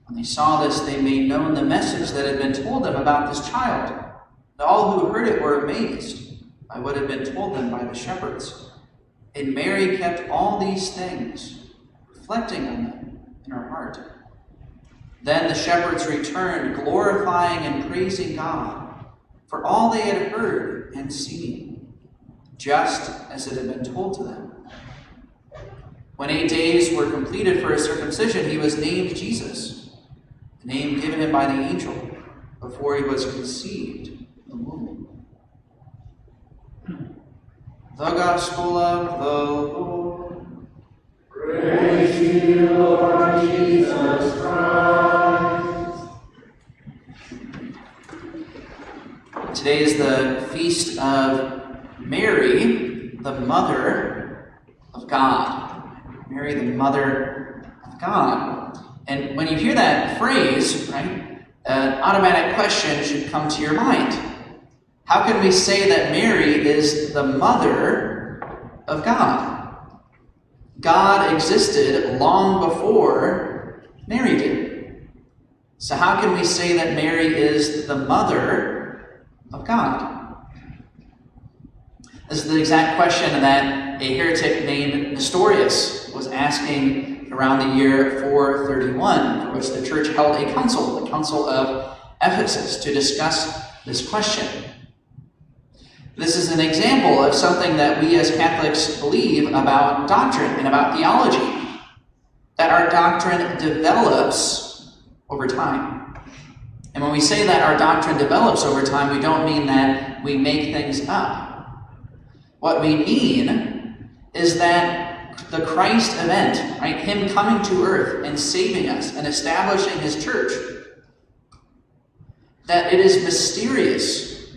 When they saw this, they made known the message that had been told them about this child. And all who heard it were amazed by what had been told them by the shepherds. And Mary kept all these things, reflecting on them in her heart. Then the shepherds returned, glorifying and praising God for all they had heard and seen, just as it had been told to them. When 8 days were completed for his circumcision, he was named Jesus, the name given him by the angel before he was conceived in the womb. The Gospel of the Lord. Praise to you, Lord Jesus Christ. Today is the feast of Mary, the Mother of God. Mary, the Mother of God. And when you hear that phrase, right, an automatic question should come to your mind. How can we say that Mary is the Mother of God? God existed long before Mary did. So how can we say that Mary is the Mother of God? This is the exact question that a heretic named Nestorius was asking around the year 431, for which the church held a council, the Council of Ephesus, to discuss this question. This is an example of something that we as Catholics believe about doctrine and about theology, that our doctrine develops over time. And when we say that our doctrine develops over time, we don't mean that we make things up. What we mean is that the Christ event, right, him coming to earth and saving us and establishing his church, that it is mysterious,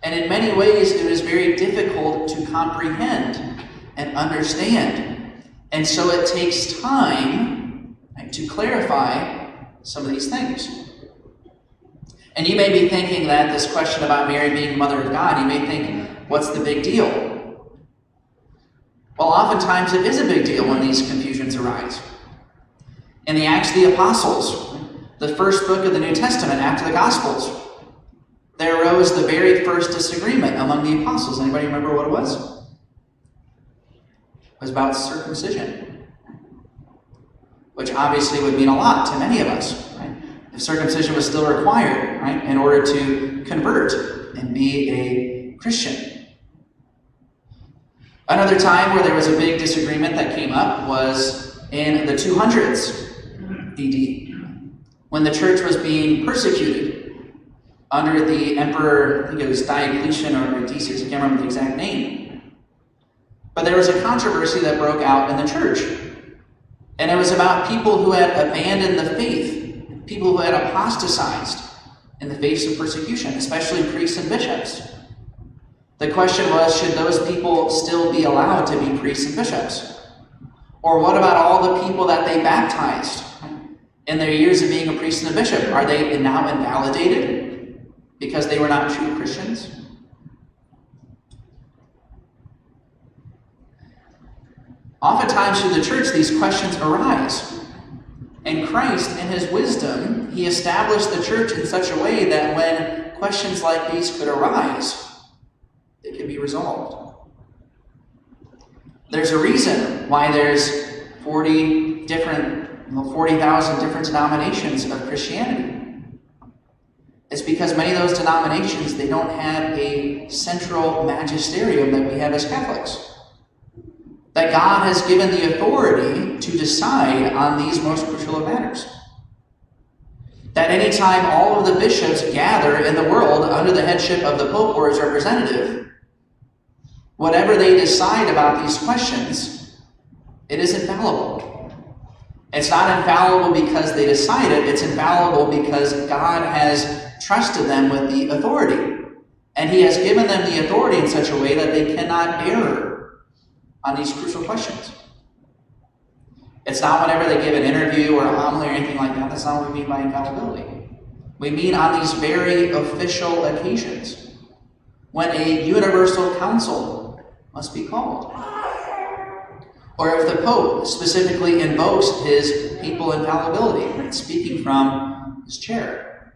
and in many ways it is very difficult to comprehend and understand. And so it takes time, right, to clarify some of these things. And you may be thinking that this question about Mary being Mother of God, you may think, what's the big deal? Well, oftentimes it is a big deal when these confusions arise. In the Acts of the Apostles, the first book of the New Testament after the Gospels, there arose the very first disagreement among the apostles. Anybody remember what it was? It was about circumcision, which obviously would mean a lot to many of us, right? If circumcision was still required, right, in order to convert and be a Christian. Another time where there was a big disagreement that came up was in the 200s AD, when the church was being persecuted under the emperor, I think it was Diocletian or Decius, I can't remember the exact name. But there was a controversy that broke out in the church. And it was about people who had abandoned the faith, people who had apostatized in the face of persecution, especially priests and bishops. The question was, should those people still be allowed to be priests and bishops? Or what about all the people that they baptized in their years of being a priest and a bishop? Are they now invalidated because they were not true Christians? Oftentimes through the church, these questions arise. And Christ, in his wisdom, he established the church in such a way that when questions like these could arise, they can be resolved. There's a reason why there's 40,000 different denominations of Christianity. It's because many of those denominations, they don't have a central magisterium that we have as Catholics. That God has given the authority to decide on these most crucial of matters. That anytime all of the bishops gather in the world under the headship of the Pope or his representative, whatever they decide about these questions, it is infallible. It's not infallible because they decide it, it's infallible because God has trusted them with the authority. And he has given them the authority in such a way that they cannot err on these crucial questions. It's not whenever they give an interview or a homily or anything like that. That's not what we mean by infallibility. We mean on these very official occasions, when a universal council must be called. Or if the Pope specifically invokes his papal infallibility, speaking from his chair.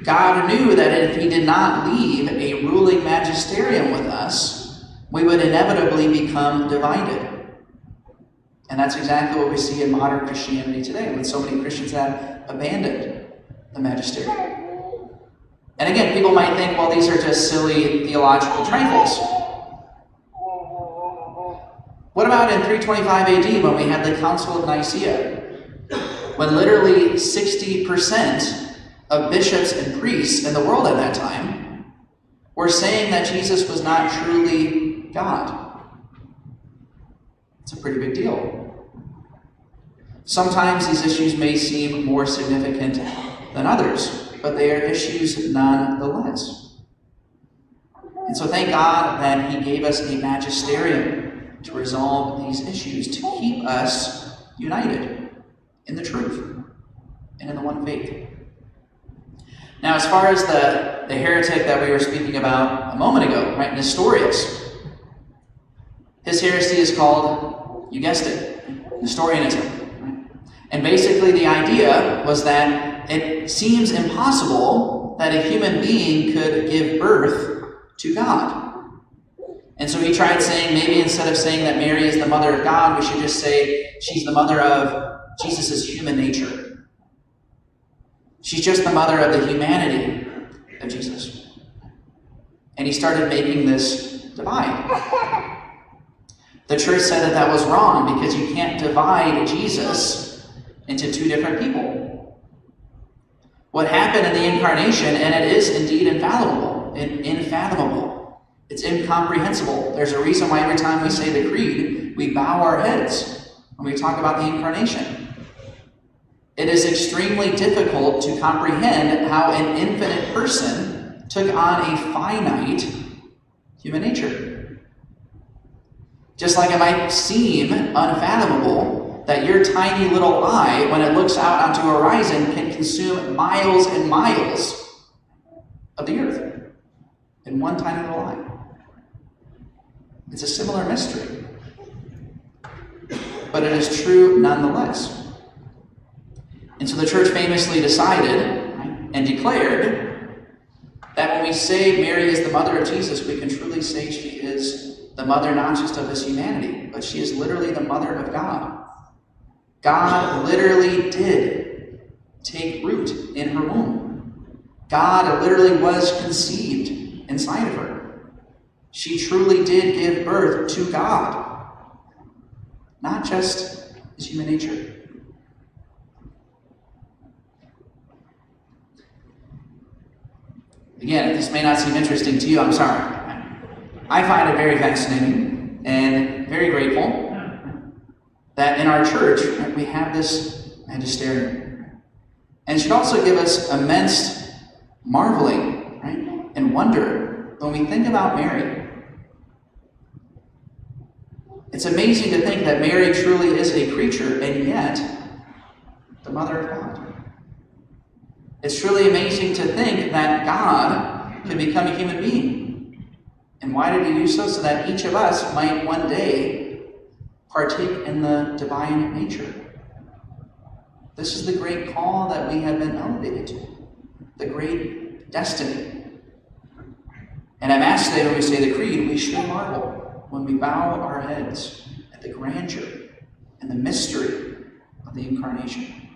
God knew that if he did not leave a ruling magisterium with us, we would inevitably become divided. And that's exactly what we see in modern Christianity today, when so many Christians have abandoned the magisterium. And again, people might think, well, these are just silly theological trifles. What about in 325 AD when we had the Council of Nicaea? When literally 60% of bishops and priests in the world at that time were saying that Jesus was not truly God. It's a pretty big deal. Sometimes these issues may seem more significant than others, but they are issues nonetheless. And so thank God that he gave us a magisterium to resolve these issues, to keep us united in the truth and in the one faith. Now, as far as the heretic that we were speaking about a moment ago, right, Nestorius, his heresy is called, you guessed it, Nestorianism. Right? And basically the idea was that it seems impossible that a human being could give birth to God. And so he tried saying, maybe instead of saying that Mary is the mother of God, we should just say she's the mother of Jesus' human nature. She's just the mother of the humanity of Jesus. And he started making this divide. The church said that that was wrong because you can't divide Jesus into two different people. What happened in the incarnation, and it is indeed infathomable, it's incomprehensible. There's a reason why every time we say the creed, we bow our heads when we talk about the incarnation. It is extremely difficult to comprehend how an infinite person took on a finite human nature. Just like it might seem unfathomable that your tiny little eye, when it looks out onto a horizon, can consume miles and miles of the earth in one tiny little eye. It's a similar mystery, but it is true nonetheless. And so the church famously decided, right, and declared that when we say Mary is the mother of Jesus, we can truly say she is the mother not just of his humanity, but she is literally the mother of God. God literally did take root in her womb. God literally was conceived inside of her. She truly did give birth to God, not just his human nature. Again, if this may not seem interesting to you, I'm sorry. I find it very fascinating and very grateful that in our church we have this magisterium. And it should also give us immense marveling, right, and wonder when we think about Mary. It's amazing to think that Mary truly is a creature and yet the mother of God. It's truly amazing to think that God can become a human being. And why did he do so? So that each of us might one day partake in the divine nature. This is the great call that we have been elevated to. The great destiny. And I'm asked today when we say the creed, we should marvel when we bow our heads at the grandeur and the mystery of the Incarnation.